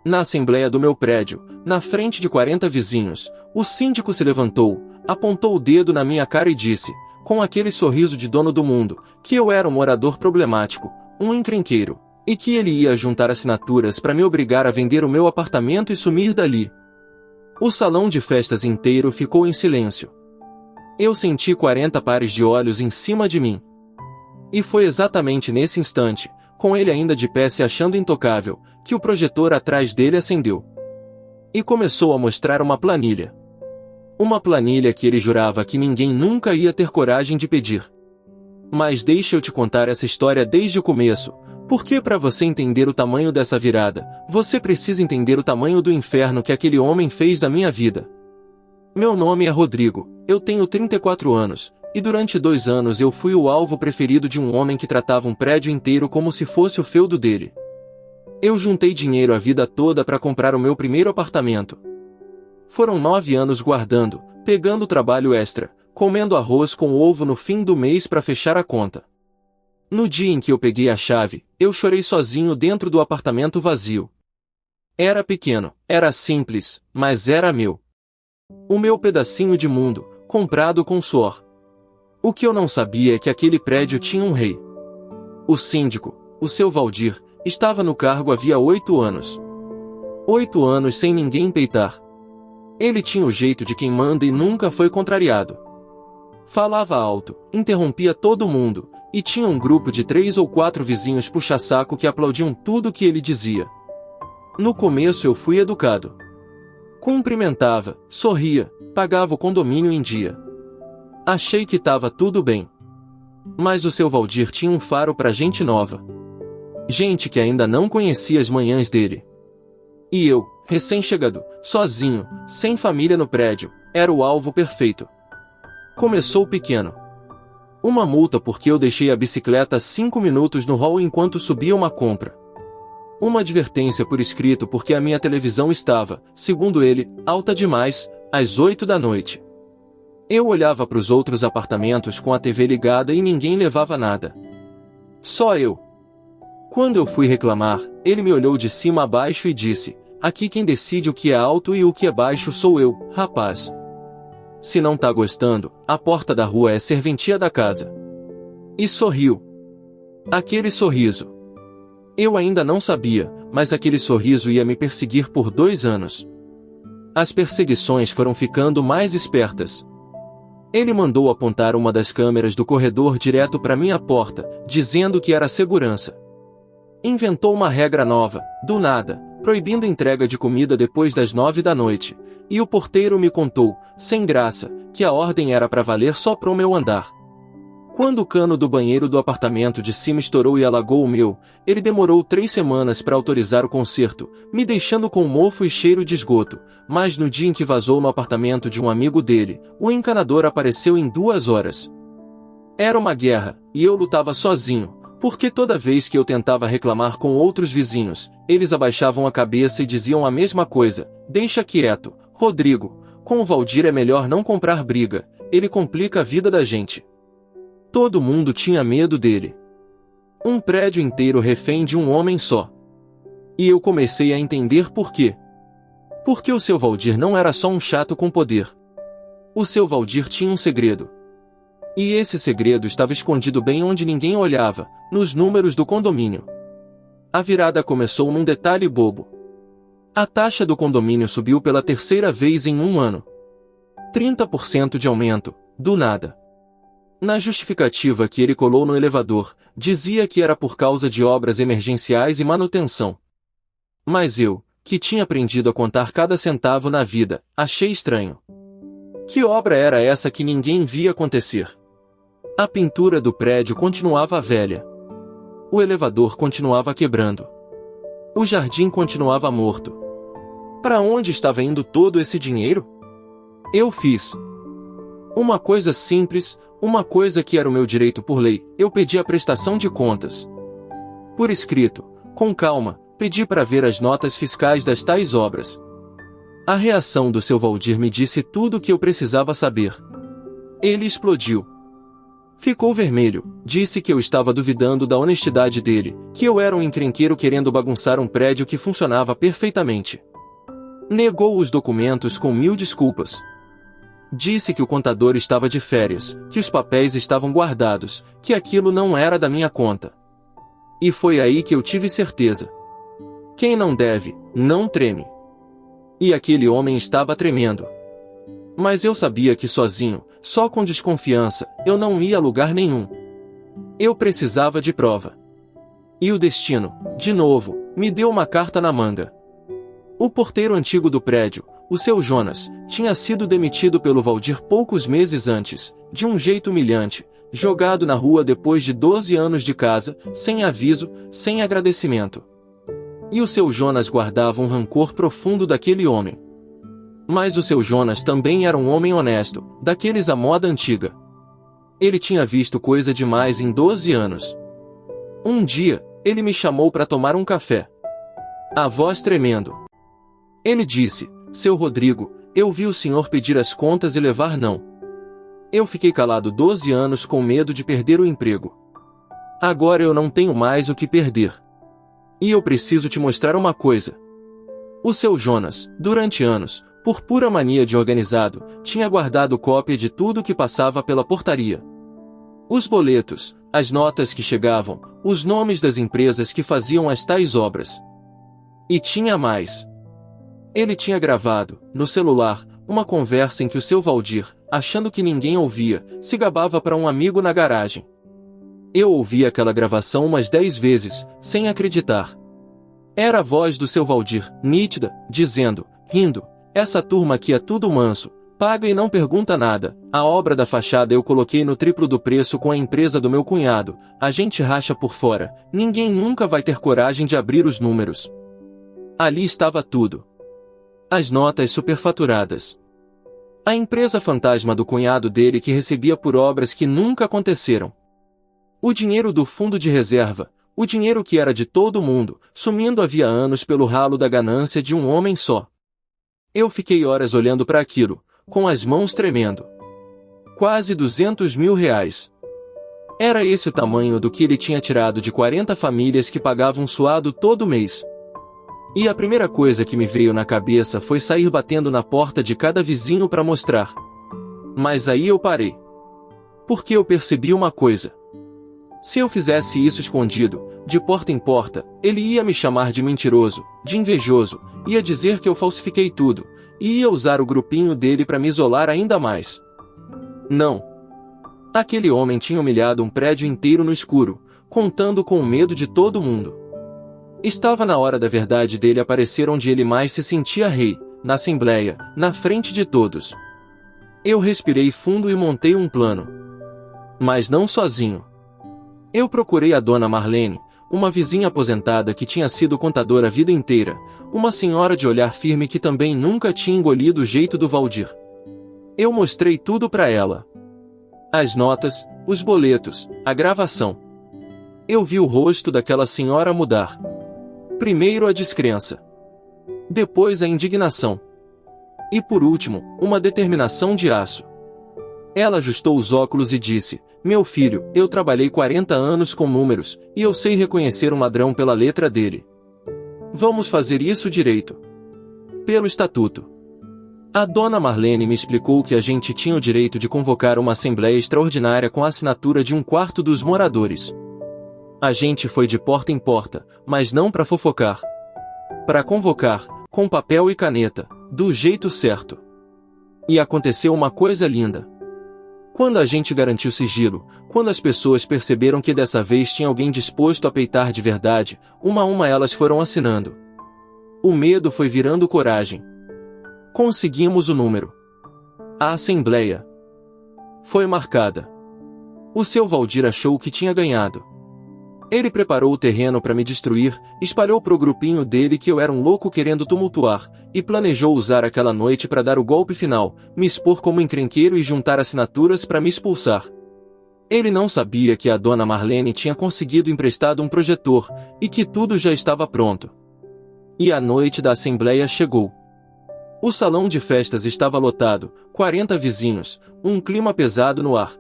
Na assembleia do meu prédio, na frente de 40 vizinhos, o síndico se levantou, apontou o dedo na minha cara e disse, com aquele sorriso de dono do mundo, que eu era um morador problemático, um encrenqueiro, e que ele ia juntar assinaturas para me obrigar a vender o meu apartamento e sumir dali. O salão de festas inteiro ficou em silêncio. Eu senti 40 pares de olhos em cima de mim. E foi exatamente nesse instante, com ele ainda de pé se achando intocável, que o projetor atrás dele acendeu. E começou a mostrar uma planilha. Uma planilha que ele jurava que ninguém nunca ia ter coragem de pedir. Mas deixa eu te contar essa história desde o começo, porque para você entender o tamanho dessa virada, você precisa entender o tamanho do inferno que aquele homem fez da minha vida. Meu nome é Rodrigo, eu tenho 34 anos, e durante 2 anos eu fui o alvo preferido de um homem que tratava um prédio inteiro como se fosse o feudo dele. Eu juntei dinheiro a vida toda para comprar o meu primeiro apartamento. Foram 9 anos guardando, pegando trabalho extra, comendo arroz com ovo no fim do mês para fechar a conta. No dia em que eu peguei a chave, eu chorei sozinho dentro do apartamento vazio. Era pequeno, era simples, mas era meu. O meu pedacinho de mundo, comprado com suor. O que eu não sabia é que aquele prédio tinha um rei. O síndico, o seu Valdir, estava no cargo havia 8 anos. 8 anos sem ninguém peitar. Ele tinha o jeito de quem manda e nunca foi contrariado. Falava alto, interrompia todo mundo, e tinha um grupo de 3 ou 4 vizinhos puxa-saco que aplaudiam tudo que ele dizia. No começo eu fui educado. Cumprimentava, sorria, pagava o condomínio em dia. Achei que estava tudo bem. Mas o seu Valdir tinha um faro para gente nova. Gente que ainda não conhecia as manhãs dele. E eu, recém-chegado, sozinho, sem família no prédio, era o alvo perfeito. Começou pequeno. Uma multa porque eu deixei a bicicleta 5 minutos no hall enquanto subia uma compra. Uma advertência por escrito porque a minha televisão estava, segundo ele, alta demais, às 8 da noite. Eu olhava para os outros apartamentos com a TV ligada e ninguém levava nada. Só eu. Quando eu fui reclamar, ele me olhou de cima a baixo e disse, aqui quem decide o que é alto e o que é baixo sou eu, rapaz. Se não tá gostando, a porta da rua é serventia da casa. E sorriu. Aquele sorriso. Eu ainda não sabia, mas aquele sorriso ia me perseguir por 2 anos. As perseguições foram ficando mais espertas. Ele mandou apontar uma das câmeras do corredor direto para minha porta, dizendo que era segurança. Inventou uma regra nova, do nada, proibindo entrega de comida depois das 9 da noite, e o porteiro me contou, sem graça, que a ordem era para valer só pro meu andar. Quando o cano do banheiro do apartamento de cima estourou e alagou o meu, ele demorou 3 semanas para autorizar o conserto, me deixando com mofo e cheiro de esgoto, mas no dia em que vazou no apartamento de um amigo dele, o encanador apareceu em 2 horas. Era uma guerra, e eu lutava sozinho, porque toda vez que eu tentava reclamar com outros vizinhos, eles abaixavam a cabeça e diziam a mesma coisa, deixa quieto, Rodrigo, com o Valdir é melhor não comprar briga, ele complica a vida da gente. Todo mundo tinha medo dele. Um prédio inteiro refém de um homem só. E eu comecei a entender por quê. Porque o seu Valdir não era só um chato com poder. O seu Valdir tinha um segredo. E esse segredo estava escondido bem onde ninguém olhava, nos números do condomínio. A virada começou num detalhe bobo. A taxa do condomínio subiu pela 3ª vez em 1 ano. 30% de aumento, do nada. Na justificativa que ele colou no elevador, dizia que era por causa de obras emergenciais e manutenção. Mas eu, que tinha aprendido a contar cada centavo na vida, achei estranho. Que obra era essa que ninguém via acontecer? A pintura do prédio continuava velha. O elevador continuava quebrando. O jardim continuava morto. Para onde estava indo todo esse dinheiro? Eu fiz uma coisa simples, uma coisa que era o meu direito por lei, eu pedi a prestação de contas. Por escrito, com calma, pedi para ver as notas fiscais das tais obras. A reação do seu Valdir me disse tudo o que eu precisava saber. Ele explodiu. Ficou vermelho, disse que eu estava duvidando da honestidade dele, que eu era um encrenqueiro querendo bagunçar um prédio que funcionava perfeitamente. Negou os documentos com 1000 desculpas. Disse que o contador estava de férias, que os papéis estavam guardados, que aquilo não era da minha conta. E foi aí que eu tive certeza. Quem não deve, não treme. E aquele homem estava tremendo. Mas eu sabia que sozinho, só com desconfiança, eu não ia a lugar nenhum. Eu precisava de prova. E o destino, de novo, me deu uma carta na manga. O porteiro antigo do prédio, o seu Jonas, tinha sido demitido pelo Valdir poucos meses antes, de um jeito humilhante, jogado na rua depois de 12 anos de casa, sem aviso, sem agradecimento. E o seu Jonas guardava um rancor profundo daquele homem. Mas o seu Jonas também era um homem honesto, daqueles à moda antiga. Ele tinha visto coisa demais em 12 anos. Um dia, ele me chamou para tomar um café. A voz tremendo. Ele disse: "Seu Rodrigo, eu vi o senhor pedir as contas e levar não." Eu fiquei calado 12 anos com medo de perder o emprego. Agora eu não tenho mais o que perder. E eu preciso te mostrar uma coisa. O seu Jonas, durante anos, por pura mania de organizado, tinha guardado cópia de tudo que passava pela portaria. Os boletos, as notas que chegavam, os nomes das empresas que faziam as tais obras. E tinha mais. Ele tinha gravado, no celular, uma conversa em que o seu Valdir, achando que ninguém ouvia, se gabava para um amigo na garagem. Eu ouvi aquela gravação umas 10 vezes, sem acreditar. Era a voz do seu Valdir, nítida, dizendo, rindo: "Essa turma aqui é tudo manso, paga e não pergunta nada. A obra da fachada eu coloquei no triplo do preço com a empresa do meu cunhado, a gente racha por fora, ninguém nunca vai ter coragem de abrir os números." Ali estava tudo. As notas superfaturadas. A empresa fantasma do cunhado dele que recebia por obras que nunca aconteceram. O dinheiro do fundo de reserva, o dinheiro que era de todo mundo, sumindo havia anos pelo ralo da ganância de um homem só. Eu fiquei horas olhando para aquilo, com as mãos tremendo. Quase 200 mil reais. Era esse o tamanho do que ele tinha tirado de 40 famílias que pagavam suado todo mês. E a primeira coisa que me veio na cabeça foi sair batendo na porta de cada vizinho para mostrar. Mas aí eu parei. Porque eu percebi uma coisa. Se eu fizesse isso escondido, de porta em porta, ele ia me chamar de mentiroso, de invejoso, ia dizer que eu falsifiquei tudo, e ia usar o grupinho dele para me isolar ainda mais. Não. Aquele homem tinha humilhado um prédio inteiro no escuro, contando com o medo de todo mundo. Estava na hora da verdade dele aparecer onde ele mais se sentia rei, na assembleia, na frente de todos. Eu respirei fundo e montei um plano. Mas não sozinho. Eu procurei a dona Marlene, uma vizinha aposentada que tinha sido contadora a vida inteira, uma senhora de olhar firme que também nunca tinha engolido o jeito do Valdir. Eu mostrei tudo para ela. As notas, os boletos, a gravação. Eu vi o rosto daquela senhora mudar. Primeiro a descrença. Depois a indignação. E por último, uma determinação de aço. Ela ajustou os óculos e disse: "Meu filho, eu trabalhei 40 anos com números, e eu sei reconhecer um ladrão pela letra dele. Vamos fazer isso direito. Pelo estatuto." A dona Marlene me explicou que a gente tinha o direito de convocar uma assembleia extraordinária com a assinatura de 1/4 dos moradores. A gente foi de porta em porta, mas não para fofocar. Para convocar, com papel e caneta, do jeito certo. E aconteceu uma coisa linda. Quando a gente garantiu sigilo, quando as pessoas perceberam que dessa vez tinha alguém disposto a peitar de verdade, uma a uma elas foram assinando. O medo foi virando coragem. Conseguimos o número. A assembleia foi marcada. O seu Valdir achou que tinha ganhado. Ele preparou o terreno para me destruir, espalhou pro grupinho dele que eu era um louco querendo tumultuar, e planejou usar aquela noite para dar o golpe final, me expor como encrenqueiro e juntar assinaturas para me expulsar. Ele não sabia que a dona Marlene tinha conseguido emprestado um projetor, e que tudo já estava pronto. E a noite da assembleia chegou. O salão de festas estava lotado, 40 vizinhos, um clima pesado no ar.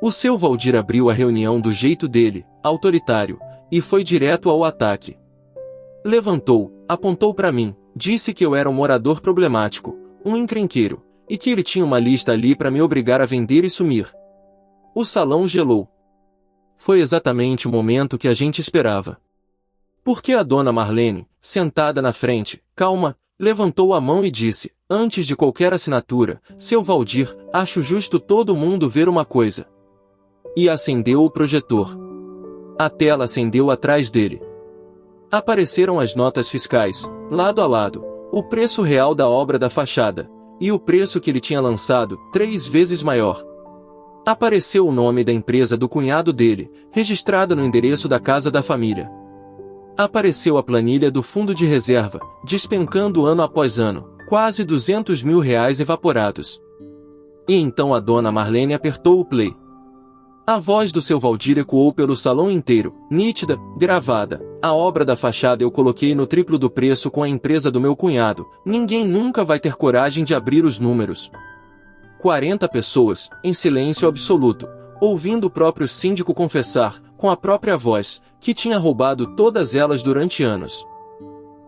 O seu Valdir abriu a reunião do jeito dele, autoritário, e foi direto ao ataque. Levantou, apontou para mim, disse que eu era um morador problemático, um encrenqueiro, e que ele tinha uma lista ali para me obrigar a vender e sumir. O salão gelou. Foi exatamente o momento que a gente esperava. Porque a dona Marlene, sentada na frente, calma, levantou a mão e disse, antes de qualquer assinatura, seu Valdir, acho justo todo mundo ver uma coisa. E acendeu o projetor. A tela acendeu atrás dele. Apareceram as notas fiscais, lado a lado, o preço real da obra da fachada, e o preço que ele tinha lançado, 3 vezes maior. Apareceu o nome da empresa do cunhado dele, registrado no endereço da casa da família. Apareceu a planilha do fundo de reserva, despencando ano após ano, quase R$200 mil evaporados. E então a dona Marlene apertou o play. A voz do seu Valdir ecoou pelo salão inteiro, nítida, gravada. A obra da fachada eu coloquei no triplo do preço com a empresa do meu cunhado. Ninguém nunca vai ter coragem de abrir os números. 40 pessoas, em silêncio absoluto, ouvindo o próprio síndico confessar, com a própria voz, que tinha roubado todas elas durante anos.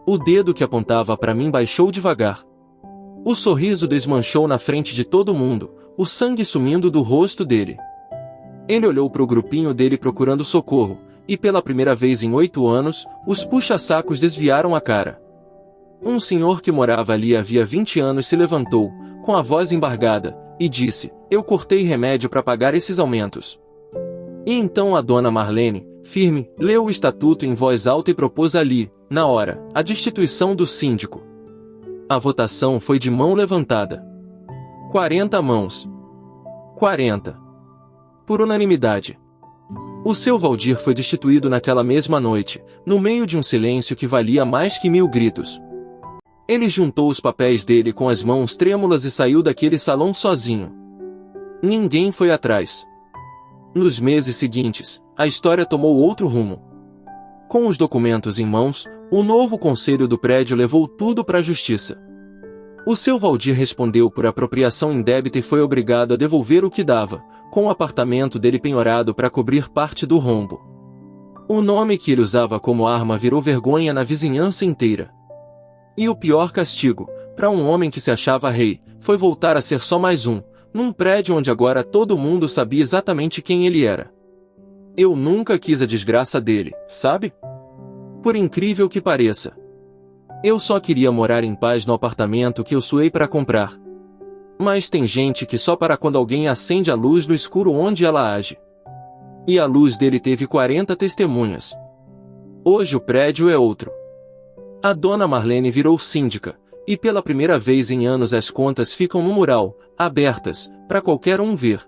O dedo que apontava para mim baixou devagar. O sorriso desmanchou na frente de todo mundo, o sangue sumindo do rosto dele. Ele olhou para o grupinho dele procurando socorro, e pela primeira vez em 8 anos, os puxa-sacos desviaram a cara. Um senhor que morava ali havia 20 anos se levantou, com a voz embargada, e disse, eu cortei remédio para pagar esses aumentos. E então a dona Marlene, firme, leu o estatuto em voz alta e propôs ali, na hora, a destituição do síndico. A votação foi de mão levantada. 40 mãos. 40. Por unanimidade. O seu Valdir foi destituído naquela mesma noite, no meio de um silêncio que valia mais que 1000 gritos. Ele juntou os papéis dele com as mãos trêmulas e saiu daquele salão sozinho. Ninguém foi atrás. Nos meses seguintes, a história tomou outro rumo. Com os documentos em mãos, o novo conselho do prédio levou tudo para a justiça. O seu Valdir respondeu por apropriação indébita e foi obrigado a devolver o que dava, com o apartamento dele penhorado para cobrir parte do rombo. O nome que ele usava como arma virou vergonha na vizinhança inteira. E o pior castigo, para um homem que se achava rei, foi voltar a ser só mais um, num prédio onde agora todo mundo sabia exatamente quem ele era. Eu nunca quis a desgraça dele, sabe? Por incrível que pareça. Eu só queria morar em paz no apartamento que eu suei para comprar. Mas tem gente que só para quando alguém acende a luz no escuro onde ela age. E a luz dele teve 40 testemunhas. Hoje o prédio é outro. A dona Marlene virou síndica, e pela primeira vez em anos as contas ficam no mural, abertas, para qualquer um ver.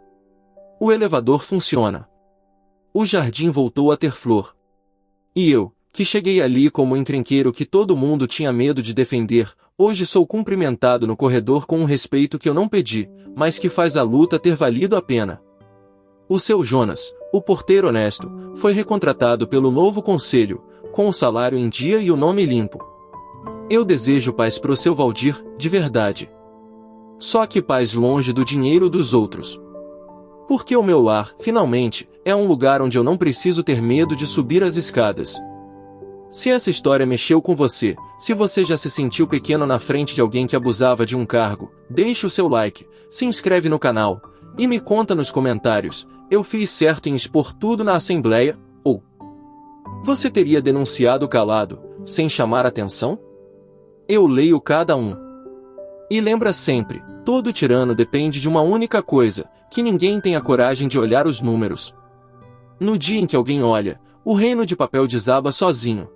O elevador funciona. O jardim voltou a ter flor. E eu, que cheguei ali como um encrenqueiro que todo mundo tinha medo de defender, hoje sou cumprimentado no corredor com um respeito que eu não pedi, mas que faz a luta ter valido a pena. O seu Jonas, o porteiro honesto, foi recontratado pelo novo conselho, com o salário em dia e o nome limpo. Eu desejo paz pro seu Valdir, de verdade. Só que paz longe do dinheiro dos outros. Porque o meu lar, finalmente, é um lugar onde eu não preciso ter medo de subir as escadas. Se essa história mexeu com você, se você já se sentiu pequeno na frente de alguém que abusava de um cargo, deixe o seu like, se inscreve no canal, e me conta nos comentários, eu fiz certo em expor tudo na Assembleia, ou você teria denunciado calado, sem chamar atenção? Eu leio cada um. E lembra sempre, todo tirano depende de uma única coisa, que ninguém tem a coragem de olhar os números. No dia em que alguém olha, o reino de papel desaba sozinho.